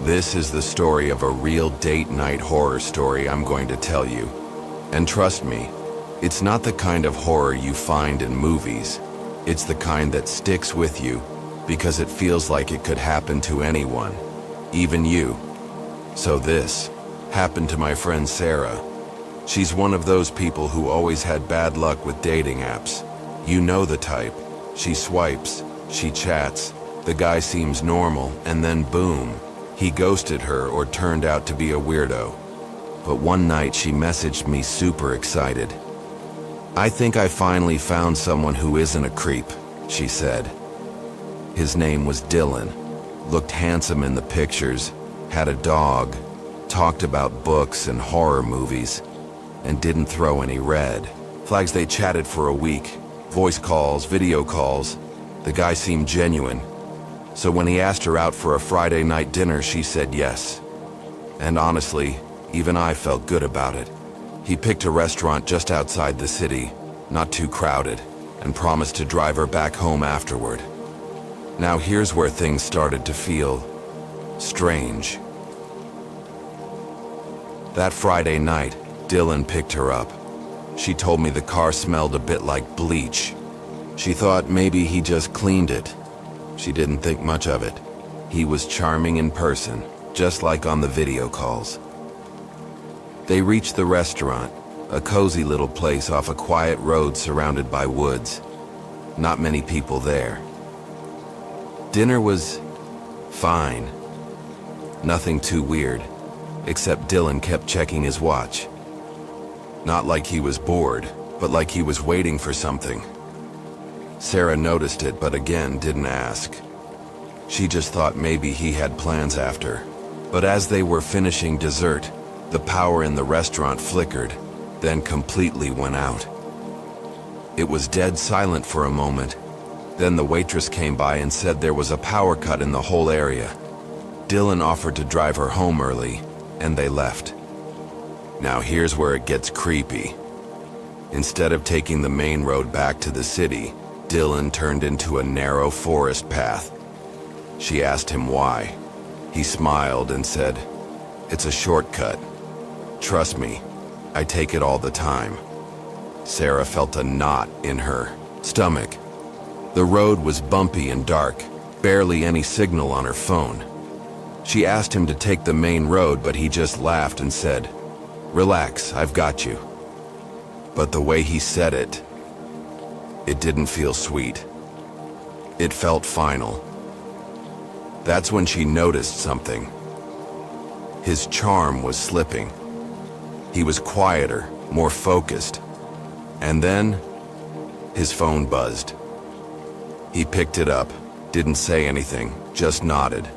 This is the story of a real date night horror story I'm going to tell you. And trust me, it's not the kind of horror you find in movies. It's the kind that sticks with you because it feels like it could happen to anyone, even you. So this happened to my friend Sarah. She's one of those people who always had bad luck with dating apps. You know the type. She swipes, she chats, the guy seems normal, and then boom, he ghosted her or turned out to be a weirdo. But one night she messaged me super excited. "I think I finally found someone who isn't a creep," she said. His name was Dylan, looked handsome in the pictures, had a dog, talked about books and horror movies, and didn't throw any red flags. They chatted for a week, voice calls, video calls. The guy seemed genuine. So when he asked her out for a Friday night dinner, she said yes. And honestly, even I felt good about it. He picked a restaurant just outside the city, not too crowded, and promised to drive her back home afterward. Now here's where things started to feel strange. That Friday night, Dylan picked her up. She told me the car smelled a bit like bleach. She thought maybe he just cleaned it. She didn't think much of it. He was charming in person, just like on the video calls. They reached the restaurant, a cozy little place off a quiet road surrounded by woods. Not many people there. Dinner was fine. Nothing too weird, except Dylan kept checking his watch. Not like he was bored, but like he was waiting for something. Sarah noticed it, but again didn't ask. She just thought maybe he had plans after. But as they were finishing dessert, the power in the restaurant flickered, then completely went out. It was dead silent for a moment. Then the waitress came by and said there was a power cut in the whole area. Dylan offered to drive her home early, and they left. Now here's where it gets creepy. Instead of taking the main road back to the city, Dylan turned into a narrow forest path. She asked him why. He smiled and said, "It's a shortcut. Trust me, I take it all the time." Sarah felt a knot in her stomach. The road was bumpy and dark, barely any signal on her phone. She asked him to take the main road, but he just laughed and said, "Relax, I've got you." But the way he said it didn't feel sweet. It felt final. That's when she noticed something. His charm was slipping. He was quieter, more focused. And then, his phone buzzed. He picked it up, didn't say anything, just nodded.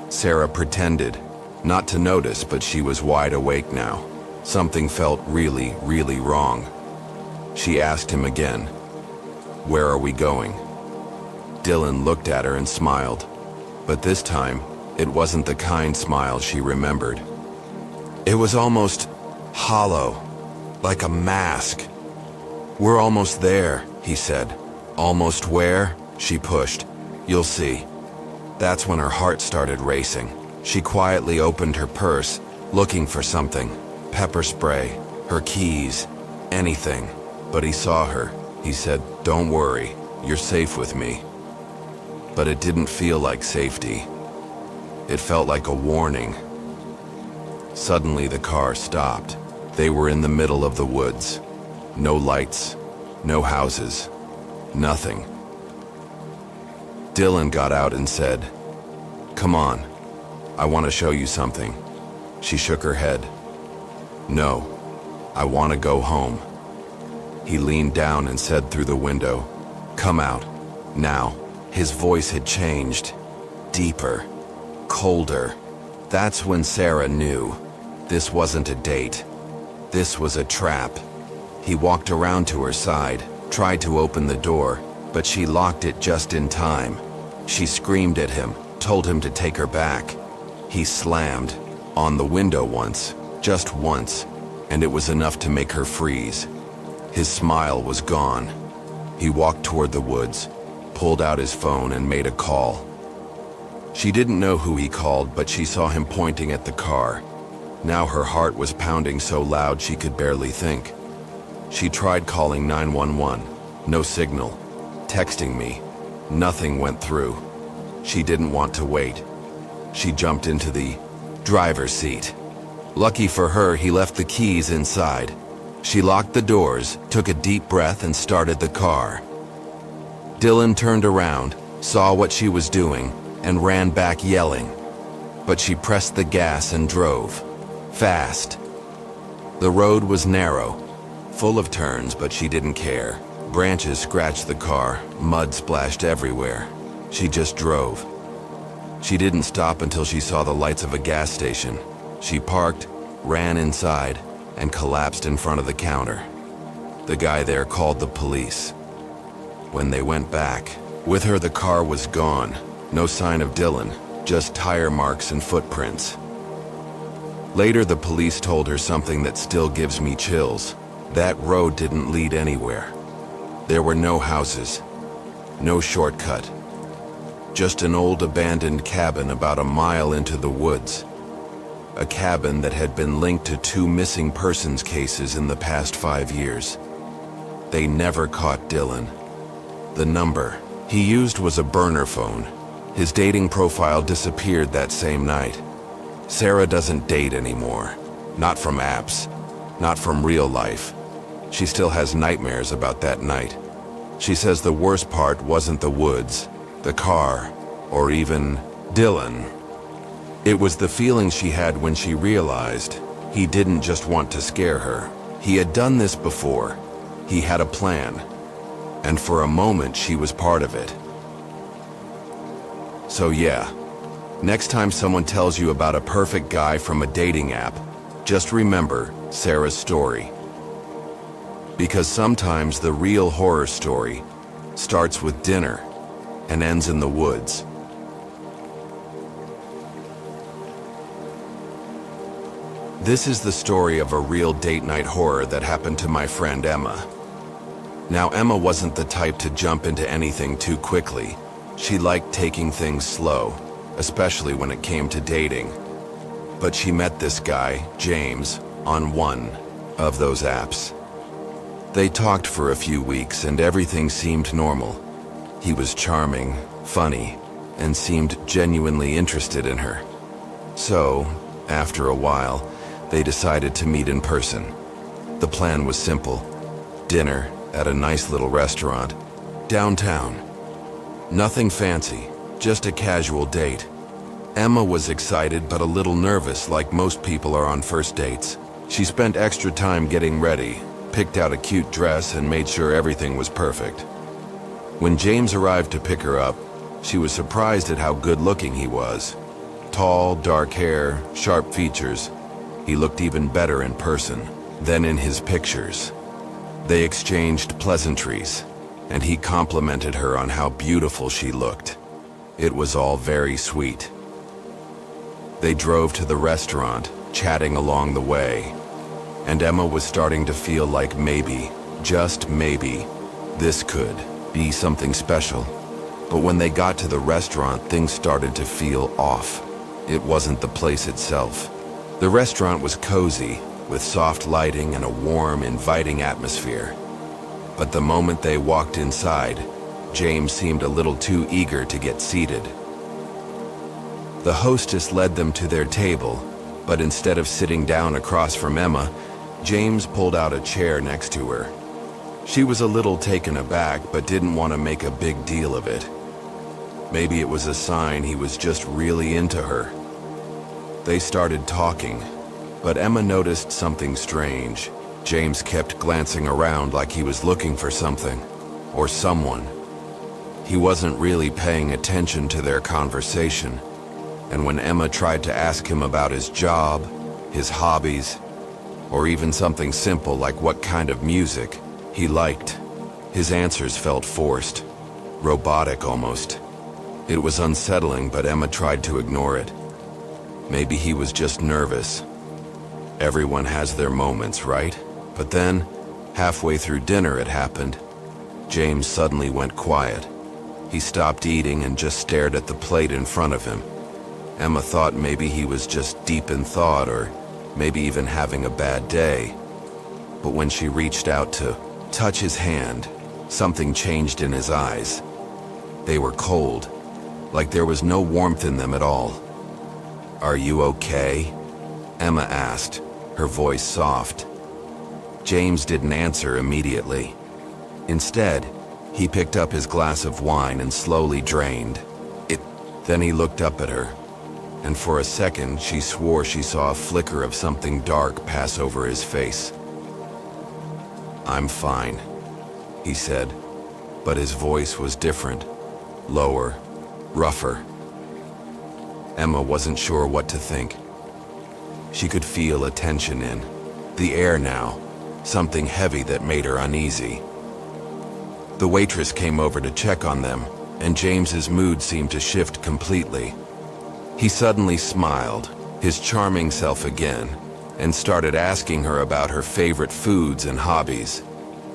Sarah pretended not to notice, but she was wide awake now. Something felt really, really wrong. She asked him again, "Where are we going?" Dylan looked at her and smiled. But this time, it wasn't the kind smile she remembered. It was almost hollow, like a mask. "We're almost there," he said. "Almost where?" She pushed. "You'll see." That's when her heart started racing. She quietly opened her purse, looking for something. Pepper spray, her keys, anything. But he saw her. He said, "Don't worry, you're safe with me." But it didn't feel like safety. It felt like a warning. Suddenly the car stopped. They were in the middle of the woods. No lights, no houses, nothing. Dylan got out and said, "Come on, I want to show you something." She shook her head. "No, I want to go home." He leaned down and said through the window, "Come out, now." His voice had changed, deeper, colder. That's when Sarah knew this wasn't a date. This was a trap. He walked around to her side, tried to open the door, but she locked it just in time. She screamed at him, told him to take her back. He slammed on the window once, just once, and it was enough to make her freeze. His smile was gone. He walked toward the woods, pulled out his phone and made a call. She didn't know who he called, but she saw him pointing at the car. Now her heart was pounding so loud she could barely think. She tried calling 911. No signal. Texting me. Nothing went through. She didn't want to wait. She jumped into the driver's seat. Lucky for her, he left the keys inside. She locked the doors, took a deep breath, and started the car. Dylan turned around, saw what she was doing, and ran back yelling. But she pressed the gas and drove. Fast. The road was narrow, full of turns, but she didn't care. Branches scratched the car, mud splashed everywhere. She just drove. She didn't stop until she saw the lights of a gas station. She parked, ran inside, and collapsed in front of the counter. The guy there called the police. When they went back, with her the car was gone. No sign of Dylan, just tire marks and footprints. Later, the police told her something that still gives me chills. That road didn't lead anywhere. There were no houses, no shortcut. Just an old abandoned cabin about a mile into the woods. A cabin that had been linked to 2 missing persons cases in the past 5 years. They never caught Dylan. The number he used was a burner phone. His dating profile disappeared that same night. Sarah doesn't date anymore. Not from apps, not from real life. She still has nightmares about that night. She says the worst part wasn't the woods, the car, or even Dylan. It was the feeling she had when she realized he didn't just want to scare her. He had done this before. He had a plan. And for a moment, she was part of it. So yeah, next time someone tells you about a perfect guy from a dating app, just remember Sarah's story. Because sometimes the real horror story starts with dinner and ends in the woods. This is the story of a real date night horror that happened to my friend Emma. Now, Emma wasn't the type to jump into anything too quickly. She liked taking things slow, especially when it came to dating. But she met this guy, James, on one of those apps. They talked for a few weeks and everything seemed normal. He was charming, funny, and seemed genuinely interested in her. So, after a while, they decided to meet in person. The plan was simple. Dinner at a nice little restaurant, downtown. Nothing fancy, just a casual date. Emma was excited but a little nervous, like most people are on first dates. She spent extra time getting ready, picked out a cute dress, and made sure everything was perfect. When James arrived to pick her up, she was surprised at how good-looking he was. Tall, dark hair, sharp features. He looked even better in person than in his pictures. They exchanged pleasantries, and he complimented her on how beautiful she looked. It was all very sweet. They drove to the restaurant, chatting along the way, and Emma was starting to feel like maybe, just maybe, this could be something special. But when they got to the restaurant, things started to feel off. It wasn't the place itself. The restaurant was cozy, with soft lighting and a warm, inviting atmosphere. But the moment they walked inside, James seemed a little too eager to get seated. The hostess led them to their table, but instead of sitting down across from Emma, James pulled out a chair next to her. She was a little taken aback, but didn't want to make a big deal of it. Maybe it was a sign he was just really into her. They started talking, but Emma noticed something strange. James kept glancing around like he was looking for something, or someone. He wasn't really paying attention to their conversation, and when Emma tried to ask him about his job, his hobbies, or even something simple like what kind of music he liked, his answers felt forced, robotic almost. It was unsettling, but Emma tried to ignore it. Maybe he was just nervous. Everyone has their moments, right? But then, halfway through dinner it happened. James suddenly went quiet. He stopped eating and just stared at the plate in front of him. Emma thought maybe he was just deep in thought or maybe even having a bad day. But when she reached out to touch his hand, something changed in his eyes. They were cold, like there was no warmth in them at all. "Are you okay?" Emma asked, her voice soft. James didn't answer immediately. Instead, he picked up his glass of wine and slowly drained it. Then he looked up at her, and for a second she swore she saw a flicker of something dark pass over his face. "I'm fine," he said, but his voice was different, lower, rougher. Emma wasn't sure what to think. She could feel a tension in the air now, something heavy that made her uneasy. The waitress came over to check on them, and James's mood seemed to shift completely. He suddenly smiled, his charming self again, and started asking her about her favorite foods and hobbies.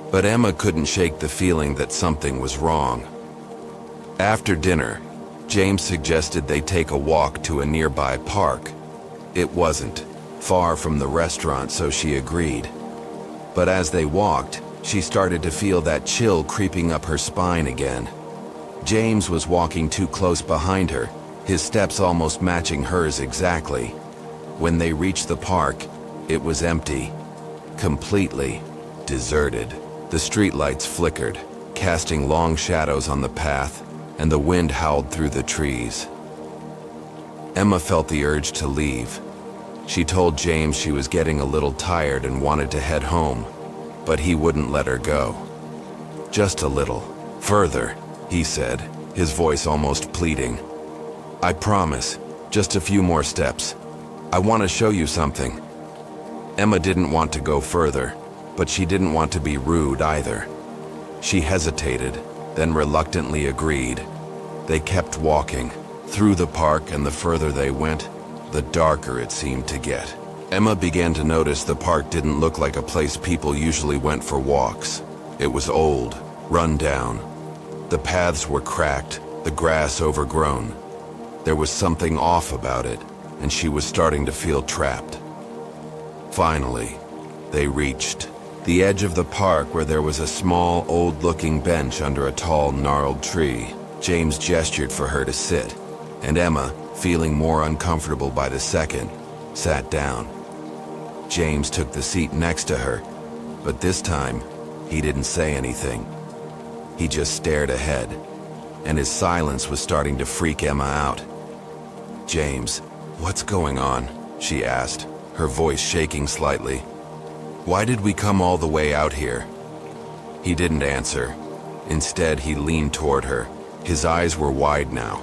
But Emma couldn't shake the feeling that something was wrong. After dinner, James suggested they take a walk to a nearby park. It wasn't far from the restaurant, so she agreed. But as they walked, she started to feel that chill creeping up her spine again. James was walking too close behind her, his steps almost matching hers exactly. When they reached the park, it was empty, completely deserted. The streetlights flickered, casting long shadows on the path, and the wind howled through the trees. Emma felt the urge to leave. She told James she was getting a little tired and wanted to head home, but he wouldn't let her go. "Just a little further," he said, his voice almost pleading. "I promise, just a few more steps. I want to show you something." Emma didn't want to go further, but she didn't want to be rude either. She hesitated, then reluctantly agreed. They kept walking through the park, and the further they went, the darker it seemed to get. Emma began to notice the park didn't look like a place people usually went for walks. It was old, run down. The paths were cracked, the grass overgrown. There was something off about it, and she was starting to feel trapped. Finally, they reached the edge of the park where there was a small, old-looking bench under a tall, gnarled tree. James gestured for her to sit, and Emma, feeling more uncomfortable by the second, sat down. James took the seat next to her, but this time, he didn't say anything. He just stared ahead, and his silence was starting to freak Emma out. "James, what's going on?" she asked, her voice shaking slightly. "Why did we come all the way out here?" He didn't answer. Instead, he leaned toward her. His eyes were wide now,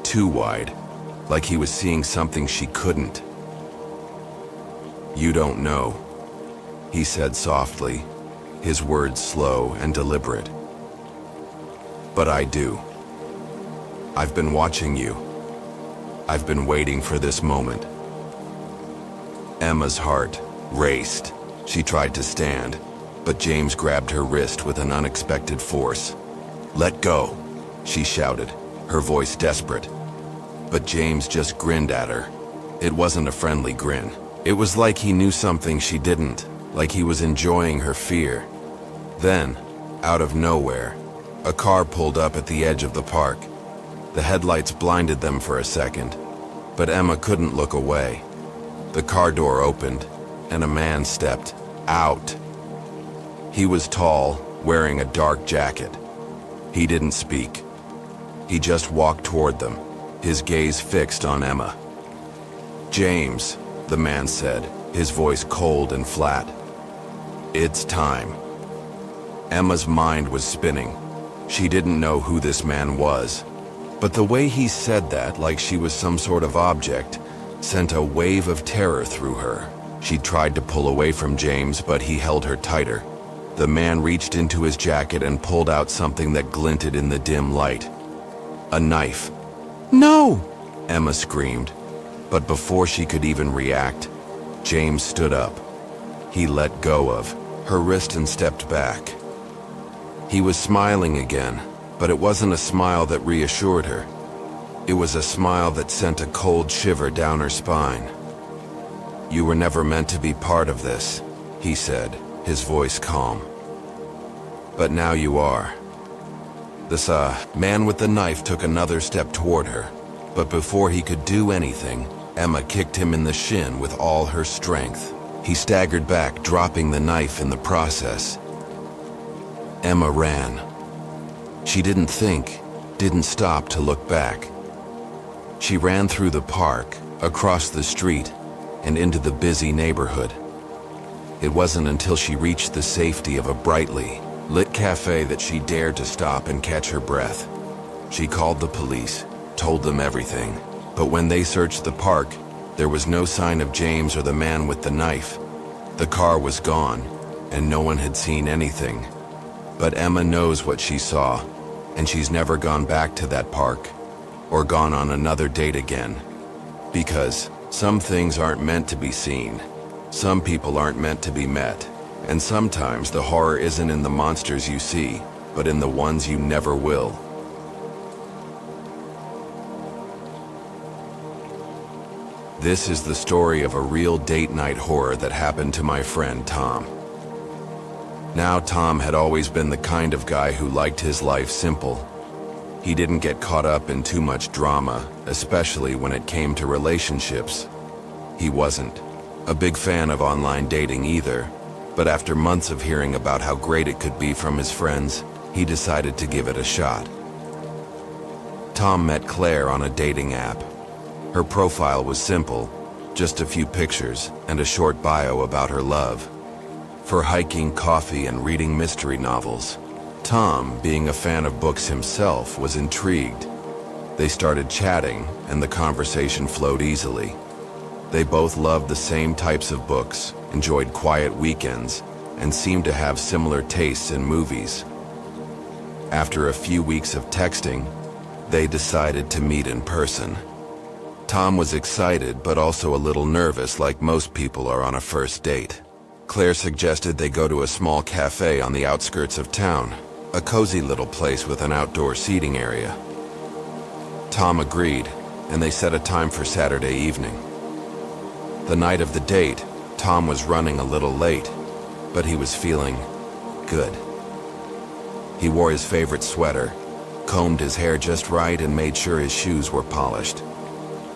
too wide, like he was seeing something she couldn't. "You don't know," he said softly, his words slow and deliberate. "But I do. I've been watching you. I've been waiting for this moment." Emma's heart raced. She tried to stand, but James grabbed her wrist with an unexpected force. "Let go," she shouted, her voice desperate. But James just grinned at her. It wasn't a friendly grin. It was like he knew something she didn't, like he was enjoying her fear. Then, out of nowhere, a car pulled up at the edge of the park. The headlights blinded them for a second, but Emma couldn't look away. The car door opened, and a man stepped out. He was tall, wearing a dark jacket. He didn't speak. He just walked toward them, his gaze fixed on Emma. "James," the man said, his voice cold and flat. "It's time." Emma's mind was spinning. She didn't know who this man was, but the way he said that, like she was some sort of object, sent a wave of terror through her. She tried to pull away from James, but he held her tighter. The man reached into his jacket and pulled out something that glinted in the dim light. A knife. "No!" Emma screamed. But before she could even react, James stood up. He let go of her wrist and stepped back. He was smiling again, But it wasn't a smile that reassured her. It was a smile that sent a cold shiver down her spine. "You were never meant to be part of this," he said, his voice calm. "But now you are." The man with the knife took another step toward her, but before he could do anything, Emma kicked him in the shin with all her strength. He staggered back, dropping the knife in the process. Emma ran. She didn't think, didn't stop to look back. She ran through the park, across the street, and into the busy neighborhood. It wasn't until she reached the safety of a brightly lit cafe that she dared to stop and catch her breath. She called the police, told them everything, but when they searched the park, there was no sign of James or the man with the knife. The car was gone, and no one had seen anything. But Emma knows what she saw, and she's never gone back to that park, or gone on another date again. Because some things aren't meant to be seen. Some people aren't meant to be met. And sometimes the horror isn't in the monsters you see, but in the ones you never will. This is the story of a real date night horror that happened to my friend Tom. Now, Tom had always been the kind of guy who liked his life simple. He didn't get caught up in too much drama, especially when it came to relationships. He wasn't a big fan of online dating either, but after months of hearing about how great it could be from his friends, he decided to give it a shot. Tom met Claire on a dating app. Her profile was simple, just a few pictures and a short bio about her love for hiking, coffee, and reading mystery novels. Tom, being a fan of books himself, was intrigued. They started chatting, and the conversation flowed easily. They both loved the same types of books, enjoyed quiet weekends, and seemed to have similar tastes in movies. After a few weeks of texting, they decided to meet in person. Tom was excited, but also a little nervous, like most people are on a first date. Claire suggested they go to a small cafe on the outskirts of town, a cozy little place with an outdoor seating area. Tom agreed, and they set a time for Saturday evening. The night of the date, Tom was running a little late, but he was feeling good. He wore his favorite sweater, combed his hair just right, and made sure his shoes were polished.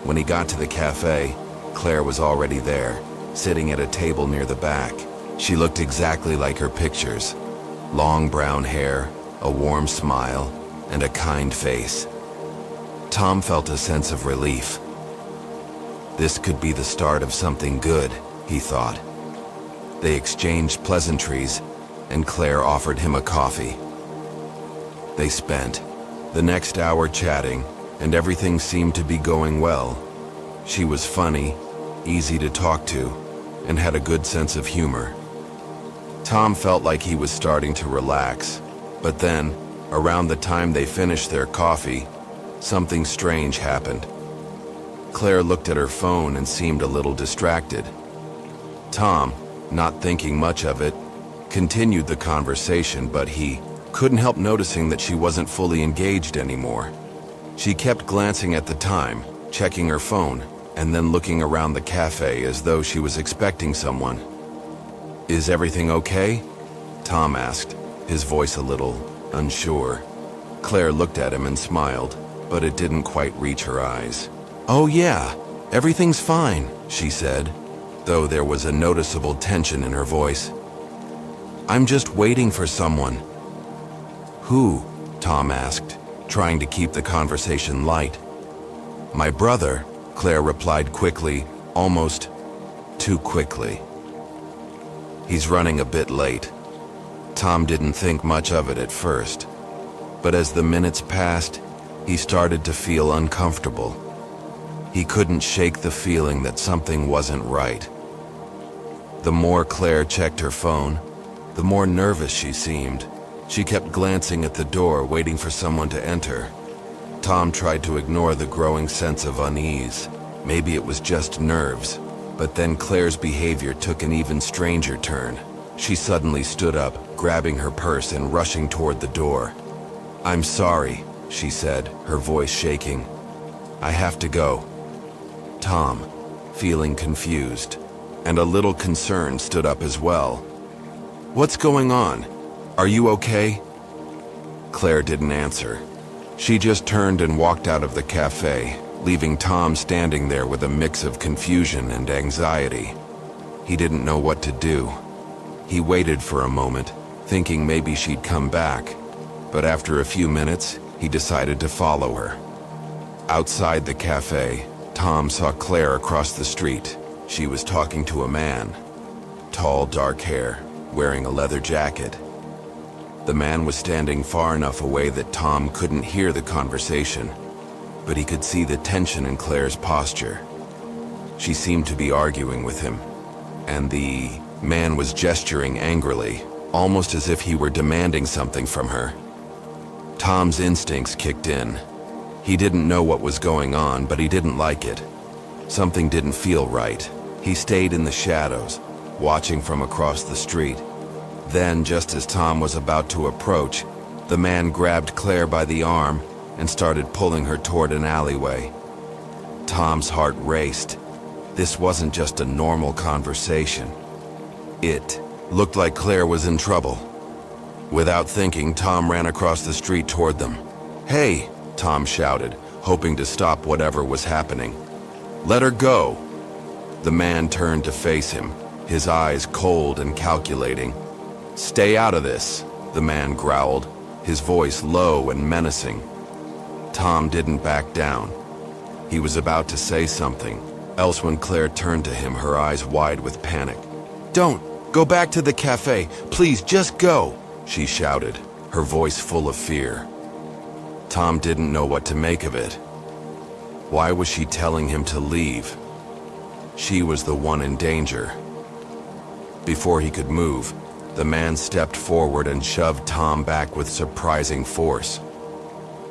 When he got to the cafe, Claire was already there, sitting at a table near the back. She looked exactly like her pictures. Long brown hair, a warm smile, and a kind face. Tom felt a sense of relief. This could be the start of something good, he thought. They exchanged pleasantries, and Claire offered him a coffee. They spent the next hour chatting, and everything seemed to be going well. She was funny, easy to talk to, and had a good sense of humor. Tom felt like he was starting to relax, but then, around the time they finished their coffee, something strange happened. Claire looked at her phone and seemed a little distracted. Tom, not thinking much of it, continued the conversation, but he couldn't help noticing that she wasn't fully engaged anymore. She kept glancing at the time, checking her phone, and then looking around the cafe as though she was expecting someone. "Is everything okay?" Tom asked, his voice a little unsure. Claire looked at him and smiled, but it didn't quite reach her eyes. "Oh yeah, everything's fine," she said, though there was a noticeable tension in her voice. "I'm just waiting for someone." "Who?" Tom asked, trying to keep the conversation light. "My brother," Claire replied quickly, almost too quickly. "He's running a bit late." Tom didn't think much of it at first, but as the minutes passed, he started to feel uncomfortable. He couldn't shake the feeling that something wasn't right. The more Claire checked her phone, the more nervous she seemed. She kept glancing at the door, waiting for someone to enter. Tom tried to ignore the growing sense of unease. Maybe it was just nerves. But then Claire's behavior took an even stranger turn. She suddenly stood up, grabbing her purse and rushing toward the door. "I'm sorry," she said, her voice shaking. "I have to go." Tom, feeling confused and a little concerned, stood up as well. "What's going on? Are you okay?" Claire didn't answer. She just turned and walked out of the cafe, leaving Tom standing there with a mix of confusion and anxiety. He didn't know what to do. He waited for a moment, thinking maybe she'd come back, but after a few minutes, he decided to follow her. Outside the cafe, Tom saw Claire across the street. She was talking to a man. Tall, dark hair, wearing a leather jacket. The man was standing far enough away that Tom couldn't hear the conversation, but he could see the tension in Claire's posture. She seemed to be arguing with him, and the man was gesturing angrily, almost as if he were demanding something from her. Tom's instincts kicked in. He didn't know what was going on, but he didn't like it. Something didn't feel right. He stayed in the shadows, watching from across the street. Then, just as Tom was about to approach, the man grabbed Claire by the arm and started pulling her toward an alleyway. Tom's heart raced. This wasn't just a normal conversation. It looked like Claire was in trouble. Without thinking, Tom ran across the street toward them. "Hey!" Tom shouted, hoping to stop whatever was happening. "Let her go!" The man turned to face him, his eyes cold and calculating. "Stay out of this," the man growled, his voice low and menacing. Tom didn't back down. He was about to say something else when Claire turned to him, her eyes wide with panic. "Don't! Go back to the cafe! Please, just go!" she shouted, her voice full of fear. Tom didn't know what to make of it. Why was she telling him to leave? She was the one in danger. Before he could move, the man stepped forward and shoved Tom back with surprising force.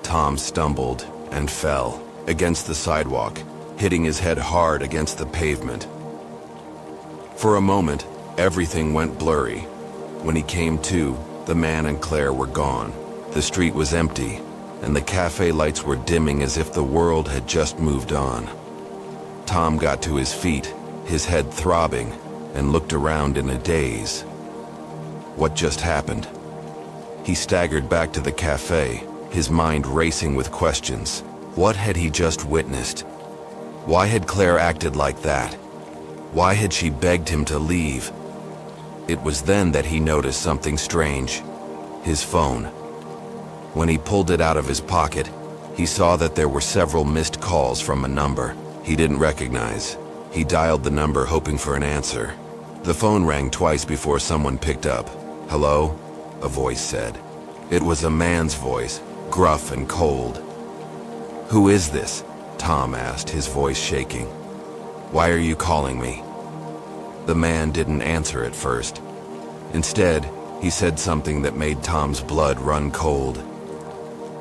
Tom stumbled and fell against the sidewalk, hitting his head hard against the pavement. For a moment, everything went blurry. When he came to, the man and Claire were gone. The street was empty, and the cafe lights were dimming as if the world had just moved on. Tom got to his feet, his head throbbing, and looked around in a daze. What just happened? He staggered back to the cafe, his mind racing with questions. What had he just witnessed? Why had Claire acted like that? Why had she begged him to leave? It was then that he noticed something strange. His phone. When he pulled it out of his pocket, he saw that there were several missed calls from a number he didn't recognize. He dialed the number, hoping for an answer. The phone rang twice before someone picked up. "Hello?" a voice said. It was a man's voice, gruff and cold. "Who is this?" Tom asked, his voice shaking. "Why are you calling me?" The man didn't answer at first. Instead, he said something that made Tom's blood run cold.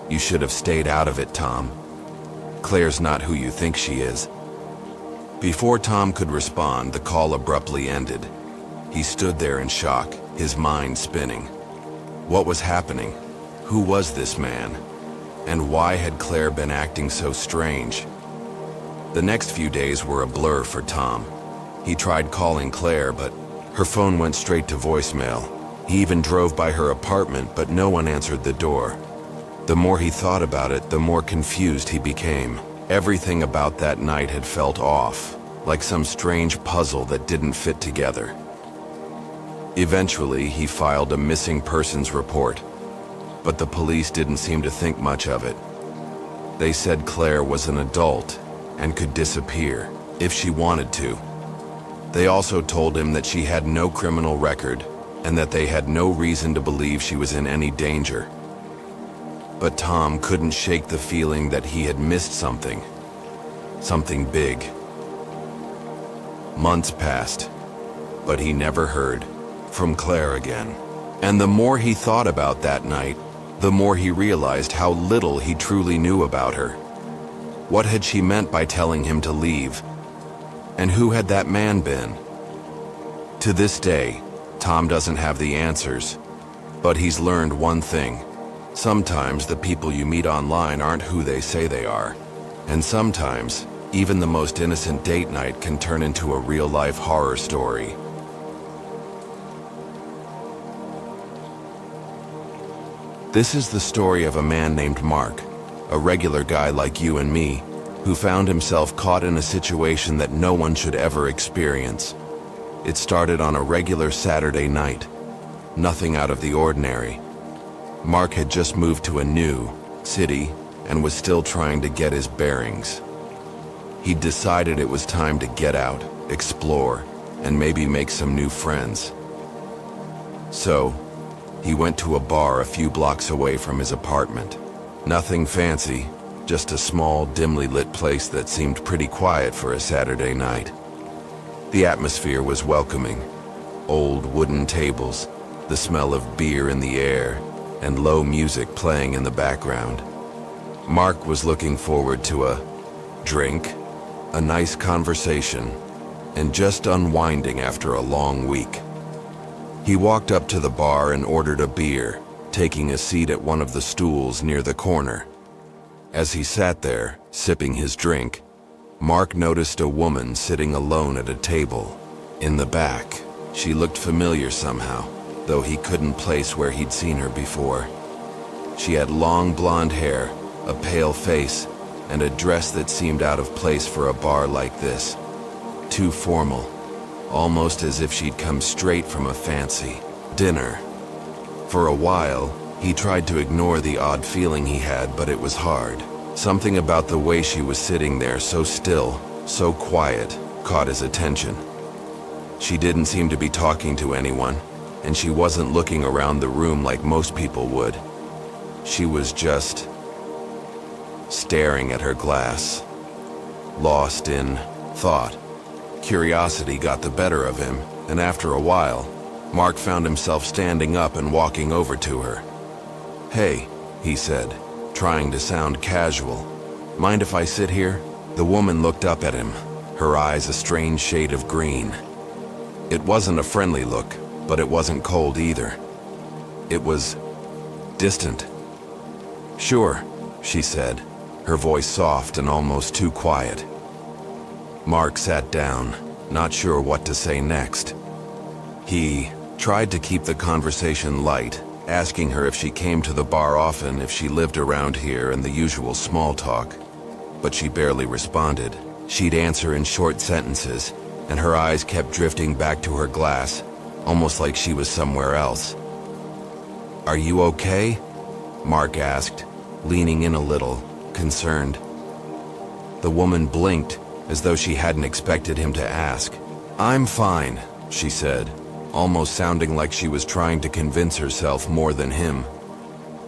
"You should have stayed out of it, Tom. Claire's not who you think she is." Before Tom could respond, the call abruptly ended. He stood there in shock, his mind spinning. What was happening? Who was this man? And why had Claire been acting so strange? The next few days were a blur for Tom. He tried calling Claire, but her phone went straight to voicemail. He even drove by her apartment, but no one answered the door. The more he thought about it, the more confused he became. Everything about that night had felt off, like some strange puzzle that didn't fit together. Eventually, he filed a missing persons report, but the police didn't seem to think much of it. They said Claire was an adult and could disappear if she wanted to. They also told him that she had no criminal record and that they had no reason to believe she was in any danger. But Tom couldn't shake the feeling that he had missed something. Something big. Months passed, but he never heard from Claire again. And the more he thought about that night, the more he realized how little he truly knew about her. What had she meant by telling him to leave? And who had that man been? To this day, Tom doesn't have the answers, but he's learned one thing. Sometimes the people you meet online aren't who they say they are. And sometimes, even the most innocent date night can turn into a real-life horror story. This is the story of a man named Mark, a regular guy like you and me, who found himself caught in a situation that no one should ever experience. It started on a regular Saturday night. Nothing out of the ordinary. Mark had just moved to a new city and was still trying to get his bearings. He'd decided it was time to get out, explore, and maybe make some new friends. So, he went to a bar a few blocks away from his apartment. Nothing fancy, just a small, dimly lit place that seemed pretty quiet for a Saturday night. The atmosphere was welcoming. Old wooden tables, the smell of beer in the air, and low music playing in the background. Mark was looking forward to a drink, a nice conversation, and just unwinding after a long week. He walked up to the bar and ordered a beer, taking a seat at one of the stools near the corner. As he sat there, sipping his drink, Mark noticed a woman sitting alone at a table. In the back, she looked familiar somehow, though he couldn't place where he'd seen her before. She had long blonde hair, a pale face, and a dress that seemed out of place for a bar like this. Too formal, almost as if she'd come straight from a fancy dinner. For a while, he tried to ignore the odd feeling he had, but it was hard. Something about the way she was sitting there, so still, so quiet, caught his attention. She didn't seem to be talking to anyone, and she wasn't looking around the room like most people would. She was just staring at her glass, lost in thought. Curiosity got the better of him, and after a while, Mark found himself standing up and walking over to her. "Hey," he said, trying to sound casual. "Mind if I sit here?" The woman looked up at him, her eyes a strange shade of green. It wasn't a friendly look, but it wasn't cold either. It was distant. "Sure," she said, her voice soft and almost too quiet. Mark sat down, not sure what to say next. He tried to keep the conversation light, asking her if she came to the bar often, if she lived around here, and the usual small talk. But she barely responded. She'd answer in short sentences, and her eyes kept drifting back to her glass, almost like she was somewhere else. "Are you okay?" Mark asked, leaning in a little, concerned. The woman blinked, as though she hadn't expected him to ask. "I'm fine," she said, almost sounding like she was trying to convince herself more than him.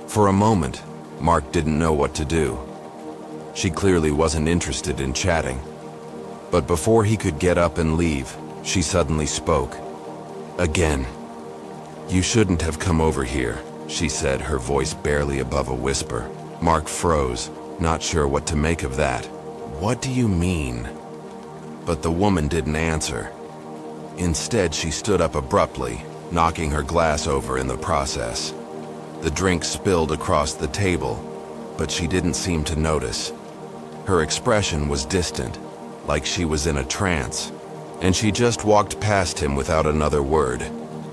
For a moment, Mark didn't know what to do. She clearly wasn't interested in chatting. But before he could get up and leave, she suddenly spoke. Again. "You shouldn't have come over here," she said, her voice barely above a whisper. Mark froze, not sure what to make of that. "What do you mean?" But the woman didn't answer. Instead, she stood up abruptly, knocking her glass over in the process. The drink spilled across the table, but she didn't seem to notice. Her expression was distant, like she was in a trance, and she just walked past him without another word,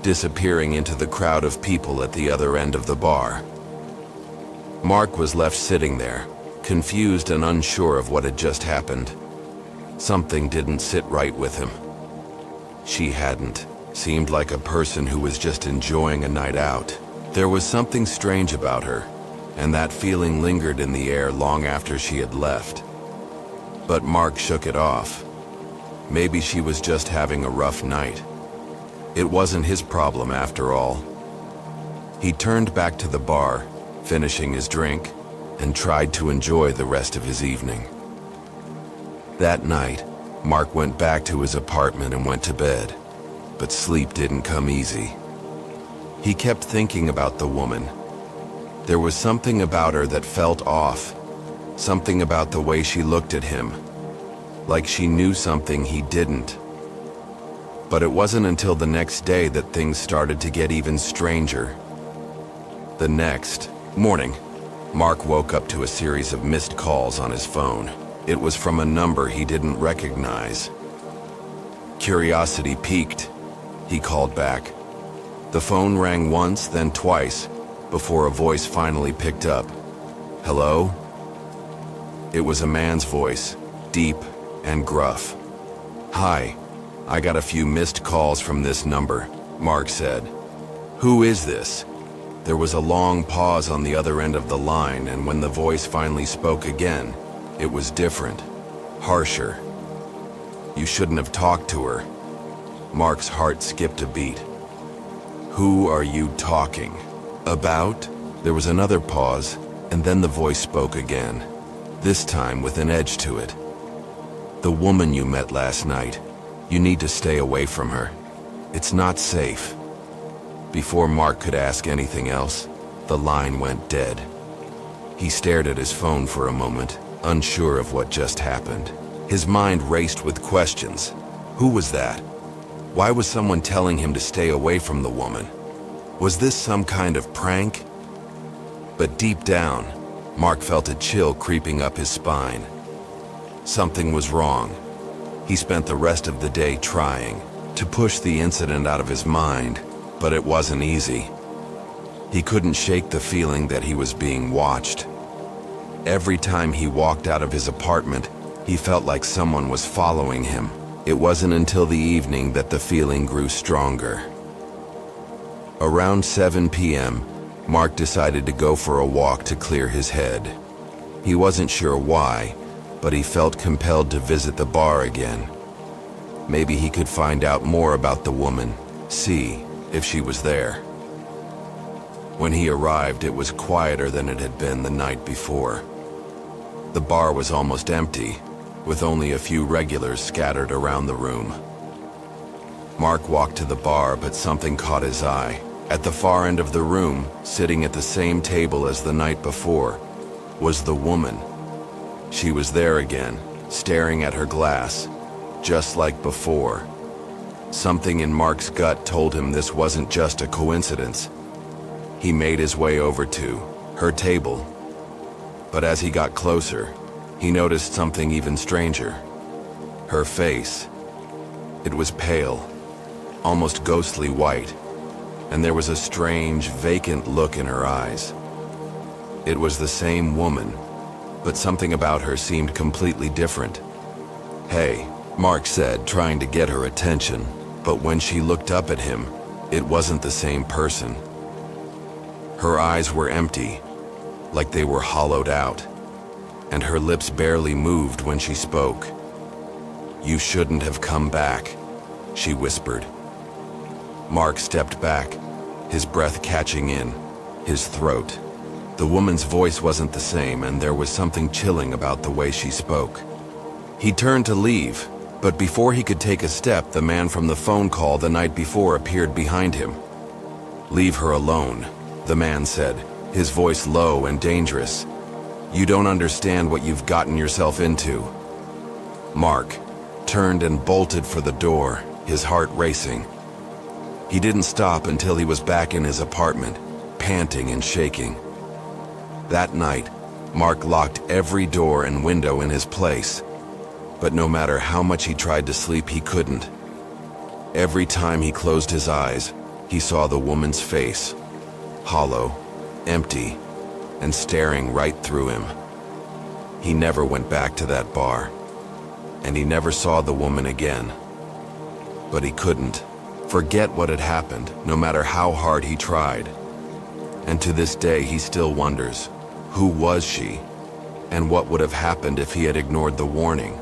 disappearing into the crowd of people at the other end of the bar. Mark was left sitting there, confused and unsure of what had just happened. Something didn't sit right with him. She hadn't. Seemed like a person who was just enjoying a night out. There was something strange about her, and that feeling lingered in the air long after she had left. But Mark shook it off. Maybe she was just having a rough night. It wasn't his problem after all. He turned back to the bar, finishing his drink, and tried to enjoy the rest of his evening. That night, Mark went back to his apartment and went to bed, but sleep didn't come easy. He kept thinking about the woman. There was something about her that felt off, something about the way she looked at him, like she knew something he didn't. But it wasn't until the next day that things started to get even stranger. The next Morning. Mark woke up to a series of missed calls on his phone. It was from a number he didn't recognize. Curiosity piqued. He called back. The phone rang once, then twice, before a voice finally picked up. Hello? It was a man's voice, deep and gruff. Hi, I got a few missed calls from this number, Mark said. Who is this? There was a long pause on the other end of the line, and when the voice finally spoke again, it was different, harsher. You shouldn't have talked to her. Mark's heart skipped a beat. Who are you talking about? There was another pause, and then the voice spoke again, this time with an edge to it. The woman you met last night. You need to stay away from her. It's not safe. Before Mark could ask anything else, the line went dead. He stared at his phone for a moment, unsure of what just happened. His mind raced with questions. Who was that? Why was someone telling him to stay away from the woman? Was this some kind of prank? But deep down, Mark felt a chill creeping up his spine. Something was wrong. He spent the rest of the day trying to push the incident out of his mind, but it wasn't easy. He couldn't shake the feeling that he was being watched. Every time he walked out of his apartment, he felt like someone was following him. It wasn't until the evening that the feeling grew stronger. Around 7 p.m., Mark decided to go for a walk to clear his head. He wasn't sure why, but he felt compelled to visit the bar again. Maybe he could find out more about the woman, see if she was there. When he arrived, it was quieter than it had been the night before. The bar was almost empty, with only a few regulars scattered around the room. Mark walked to the bar, but something caught his eye. At the far end of the room, sitting at the same table as the night before, was the woman. She was there again, staring at her glass, just like before. Something in Mark's gut told him this wasn't just a coincidence. He made his way over to her table. But as he got closer, he noticed something even stranger. Her face. It was pale, almost ghostly white, and there was a strange, vacant look in her eyes. It was the same woman, but something about her seemed completely different. Hey, Mark said, trying to get her attention, but when she looked up at him, it wasn't the same person. Her eyes were empty, like they were hollowed out, and her lips barely moved when she spoke. You shouldn't have come back, she whispered. Mark stepped back, his breath catching in his throat. The woman's voice wasn't the same, and there was something chilling about the way she spoke. He turned to leave, but before he could take a step, the man from the phone call the night before appeared behind him. Leave her alone, the man said, his voice low and dangerous. You don't understand what you've gotten yourself into. Mark turned and bolted for the door, his heart racing. He didn't stop until he was back in his apartment, panting and shaking. That night, Mark locked every door and window in his place, but no matter how much he tried to sleep, he couldn't. Every time he closed his eyes, he saw the woman's face, hollow, empty, and staring right through him. He never went back to that bar, and he never saw the woman again. But he couldn't forget what had happened, no matter how hard he tried. And to this day, he still wonders, who was she? And what would have happened if he had ignored the warning?